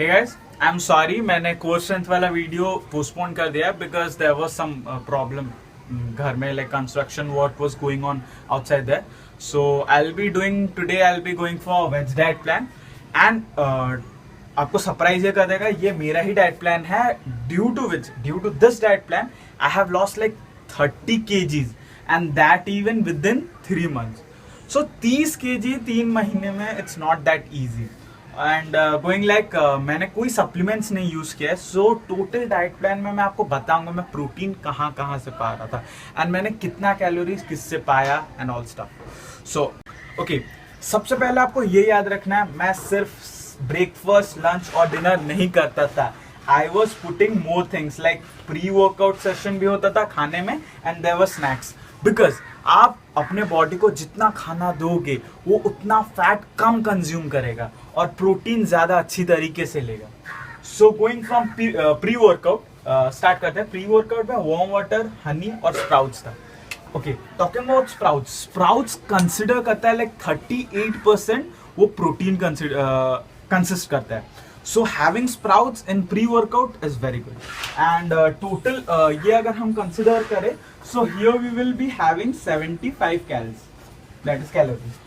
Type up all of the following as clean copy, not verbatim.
Hey guys, I'm sorry मैंने core strength वाला video postpone कर दिया because there was some problem घर में, like construction work was going on outside there. So I will be doing today, I will be going for veg diet plan and आपको surprise ये कर देगा, ये मेरा ही डाइट प्लान है. Due to this diet plan I have lost like 30 kgs and that even within 3 months. So 30 kg 3 महीने में it's not that easy and going like मैंने कोई सप्लीमेंट्स नहीं यूज किया है. सो टोटल डाइट प्लान में मैं आपको बताऊंगा मैं प्रोटीन कहाँ से पा रहा था एंड मैंने कितना कैलोरीज किससे पाया and all stuff. So okay, सबसे पहले आपको ये याद रखना है, मैं सिर्फ ब्रेकफास्ट, लंच और डिनर नहीं करता था. I was putting more things like pre workout session भी होता था खाने में and there were snacks. Because आप अपने बॉडी को जितना खाना दोगे वो उतना फैट कम कंज्यूम करेगा और प्रोटीन ज्यादा अच्छी तरीके से लेगा. So going from pre workout start करते हैं. प्री वर्कआउट में वार्म वाटर, हनी और स्प्राउट्स था. Okay, talking about sprouts consider करता है लाइक 38% वो प्रोटीन कंसिस्ट करता है. So having sprouts in pre-workout is very good. And total ये अगर हम consider करें, so here we will be having 75 calories. That is calories.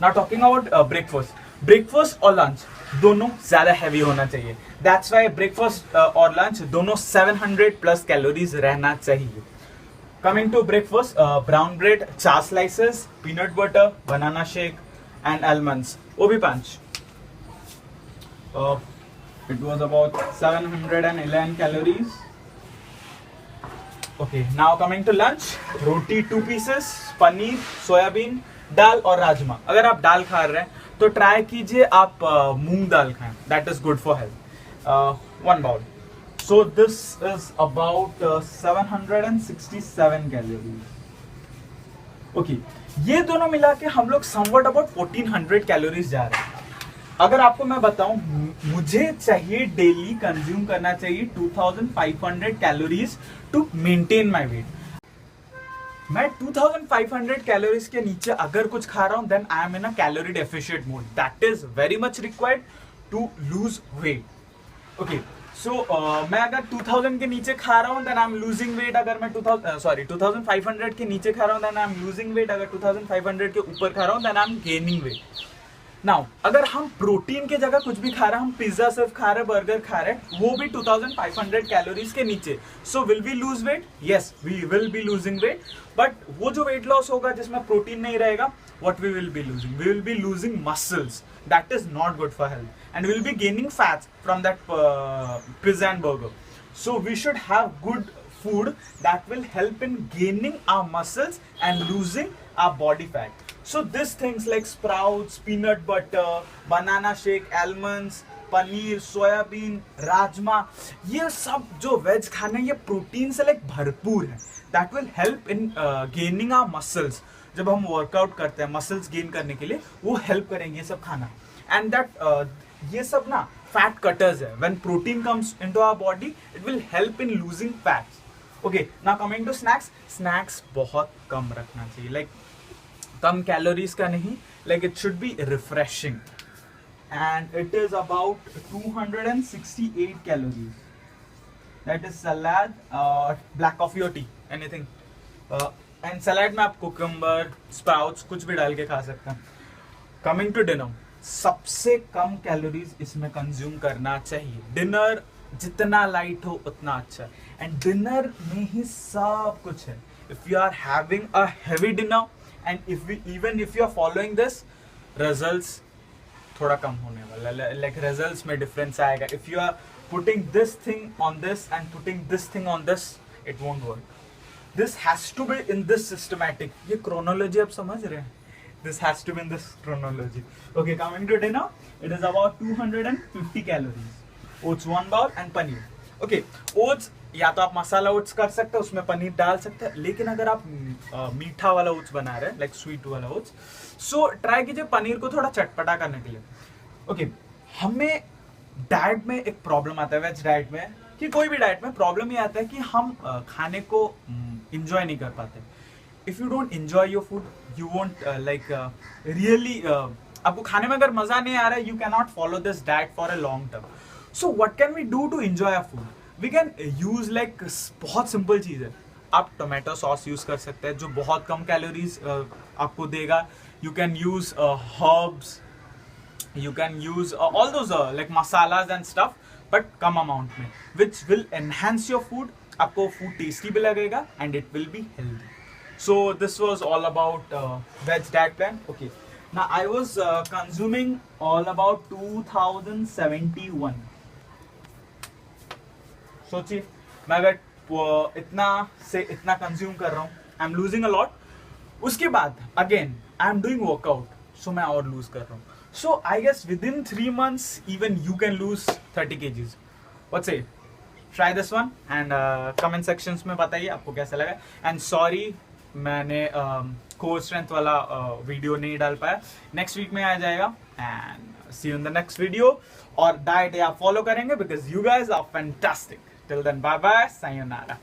Now talking about breakfast और lunch दोनों ज़्यादा heavy होना चाहिए. That's why breakfast और lunch दोनों 700 plus calories रहना चाहिए. Coming to breakfast, brown bread, 4 slices, peanut butter, banana shake and almonds. वो भी 5. It was about 711 calories. Okay, now coming to lunch, roti 2 pieces, paneer, soybean, दाल और राजमा. अगर आप दाल खा रहे हैं तो ट्राई कीजिए आप मूंग दाल खाएं. That is good for health. 1 bowl. So this is about 767 calories. Okay, ये दोनों मिला के हम लोग somewhat about 1400 calories जा रहे हैं. अगर आपको मैं बताऊं, मुझे चाहिए डेली कंज्यूम करना चाहिए 2500 calories to maintain my weight. मैं 2500 कैलोरीज के नीचे अगर कुछ खा रहा हूं then I am in a calorie deficient mode. That is very much required to lose weight. Okay, so मैं अगर 2000 के नीचे खा रहा हूं then I am losing weight. अगर मैं 2500 के नीचे खा रहा हूं then I am losing weight. अगर 2500 के ऊपर खा रहा हूं then I am gaining weight. Now अगर हम प्रोटीन के जगह कुछ भी खा रहे हैं, हम पिज्जा सिर्फ खा रहे हैं, बर्गर खा रहे हैं, वो भी 2500 कैलोरीज के नीचे. So will we lose weight? Yes, we will be losing weight. But वो जो वेट लॉस होगा जिसमें प्रोटीन नहीं रहेगा, what we will be losing? We will be losing muscles. That is not good for health and will be gaining fats from that pizza and burger. So we should have good food that will help in gaining our muscles and losing our body fat. So these things like sprouts, peanut butter, banana shake, almonds, paneer, soybean, rajma, ये सब जो veg खाने ये protein से like भरपूर है. That will help in gaining our muscles. जब हम वर्कआउट करते हैं मसल्स गेन करने के लिए वो हेल्प करेंगे ये सब खाना. एंड दैट ये सब ना फैट कटर्स है. When protein comes into our body it will help in losing fats. Okay, now coming to snacks बहुत कम रखना चाहिए. लाइक कम कैलोरीज का नहीं, like it should be refreshing and it is about 268 calories. That is salad, black coffee और tea, anything. And salad में आप कुकम्बर, स्प्राउट्स कुछ भी डाल के खा सकते हैं. कमिंग टू डिनर, सबसे कम कैलोरीज इसमें कंज्यूम करना चाहिए. डिनर जितना लाइट हो उतना अच्छा है एंड डिनर में ही सब कुछ है. If you are having a heavy dinner and if you are following this, results थोड़ा कम होने वाला. लाइक रिजल्ट्स में डिफरेंस आएगा. If you are putting this thing on this and putting this thing on this, it won't work. This has to be in this systematic. ये chronology आप समझ रहे हैं? This has to be in this chronology. Okay, coming to dinner, it is about 250 calories. Oats 1 bowl and paneer. Okay, oats या तो आप मसाला oats कर सकते हैं, उसमें पनीर डाल सकते हैं. लेकिन अगर आप मीठा वाला ओट्स बना रहे हैं, लाइक स्वीट वाला ओट्स, सो ट्राई कीजिए पनीर को थोड़ा चटपटा करने के लिए. ओके, हमें डाइट में एक प्रॉब्लम आता है, वेज डाइट में कि कोई भी डाइट में प्रॉब्लम ये आता है कि हम खाने को इंजॉय नहीं कर पाते. If you don't enjoy your food, you won't really आपको खाने में अगर मजा नहीं आ रहा है, you can not follow this diet for a long term. So what can we do to enjoy a food? We can use like, बहुत सिंपल चीज है, आप टोमेटो सॉस यूज कर सकते हैं जो बहुत कम कैलोरीज आपको देगा. You can use herbs, you can use all those like masalas and stuff, but come amount में, which will enhance your food. आपको food tasty भी लगेगा and it will be healthy. So this was all about veg diet plan. Okay, now I was consuming all about 2071. सोचिए मैं अगर इतना से इतना कंज्यूम कर रहा हूँ, I am losing a lot. उसके बाद again I am doing workout, so मैं और लूज कर रहा हूँ. So I guess within 3 months even you can lose 30 kgs. What's it? Try this one and comment sections में बताइए आपको कैसा लगा. And sorry मैंने core strength वाला वीडियो नहीं डाल पाया, next week में आ जाएगा. And see you in the next video. और diet आप follow करेंगे because you guys are fantastic. Till then, bye bye, sayonara.